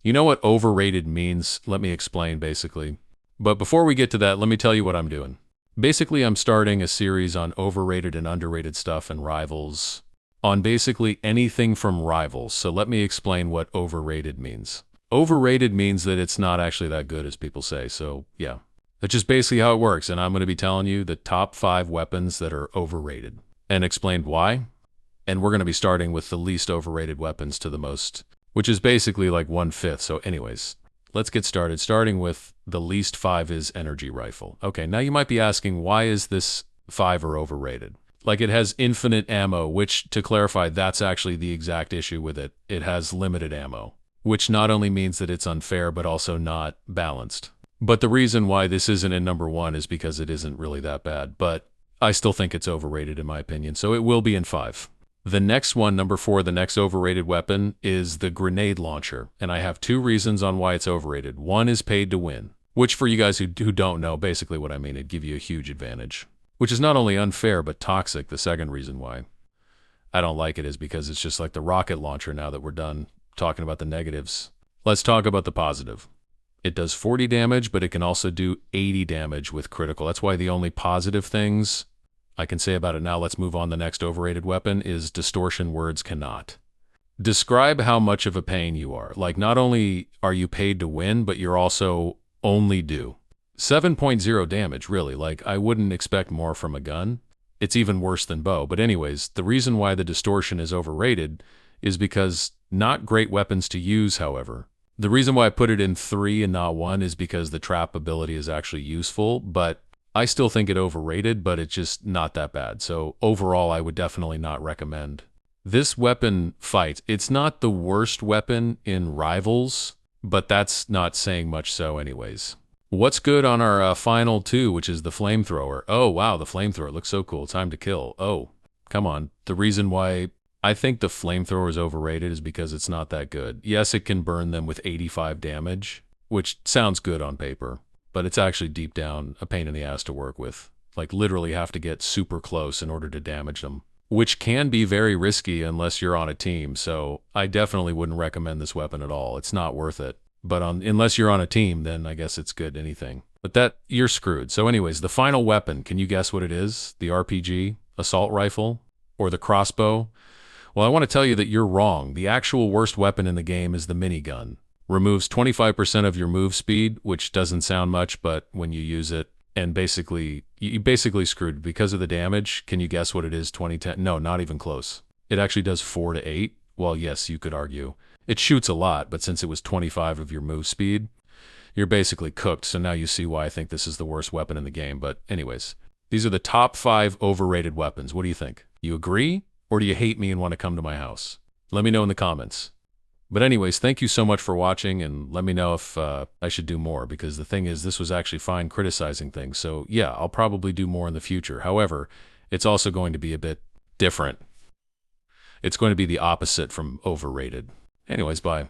You know what overrated means? Let me explain, basically. But before we get to that, let me tell you what I'm doing. Basically, I'm starting a series on overrated and underrated stuff and Rivals, on basically anything from Rivals. So let me explain what overrated means. Overrated means that it's not actually that good as people say. So yeah, that's just basically how it works. And I'm going to be telling you the top 5 weapons that are overrated and explain why. And we're going to be starting with the least overrated weapons to the most, which is basically like 1/5. So anyways, let's get started. Starting with the least 5 is energy rifle. Okay, now you might be asking, why is this 5 or overrated? Like, it has infinite ammo, which, to clarify, that's actually the exact issue with it. It has limited ammo, which not only means that it's unfair, but also not balanced. But the reason why this isn't in number 1 is because it isn't really that bad, but I still think it's overrated in my opinion, so it will be in 5. The next one, number 4, the next overrated weapon is the grenade launcher, and I have 2 reasons on why it's overrated. One is paid to win, which for you guys who don't know, basically what I mean, it'd give you a huge advantage, which is not only unfair, but toxic. The second reason why I don't like it is because it's just like the rocket launcher now that we're done talking about the negatives. Let's talk about the positive. It does 40 damage, but it can also do 80 damage with critical. That's why the only positive things I can say about it now, let's move on. The next overrated weapon is Distortion. Words cannot describe how much of a pain you are. Like, not only are you paid to win, but you're also only do 7.0 damage, really. Like, I wouldn't expect more from a gun. It's even worse than bow. But anyways, the reason why the Distortion is overrated is because not great weapons to use, however. The reason why I put it in 3 and not 1 is because the trap ability is actually useful, but I still think it overrated, but it's just not that bad. So overall, I would definitely not recommend. This weapon fight, it's not the worst weapon in Rivals, but that's not saying much so anyways. What's good on our final 2, which is the Flamethrower? Oh, wow, the Flamethrower looks so cool. Time to kill. Oh, come on. The reason why I think the Flamethrower is overrated is because it's not that good. Yes, it can burn them with 85 damage, which sounds good on paper, but it's actually deep down a pain in the ass to work with. Like, literally have to get super close in order to damage them, which can be very risky unless you're on a team. So I definitely wouldn't recommend this weapon at all. It's not worth it. But unless you're on a team, then I guess it's good anything. But that, you're screwed. So anyways, the final weapon, can you guess what it is? The RPG, assault rifle, or the crossbow? Well, I want to tell you that you're wrong. The actual worst weapon in the game is the minigun. Removes 25% of your move speed, which doesn't sound much, but when you use it, and basically, you basically screwed because of the damage. Can you guess what it is? 2010? No, not even close. It actually does 4 to 8. Well, yes, you could argue. It shoots a lot, but since it was 25 of your move speed, you're basically cooked. So now you see why I think this is the worst weapon in the game. But anyways, these are the top 5 overrated weapons. What do you think? You agree? Or do you hate me and want to come to my house? Let me know in the comments. But anyways, thank you so much for watching, and let me know if I should do more, because the thing is, this was actually fine criticizing things. So yeah, I'll probably do more in the future. However, it's also going to be a bit different. It's going to be the opposite from overrated. Anyways, bye.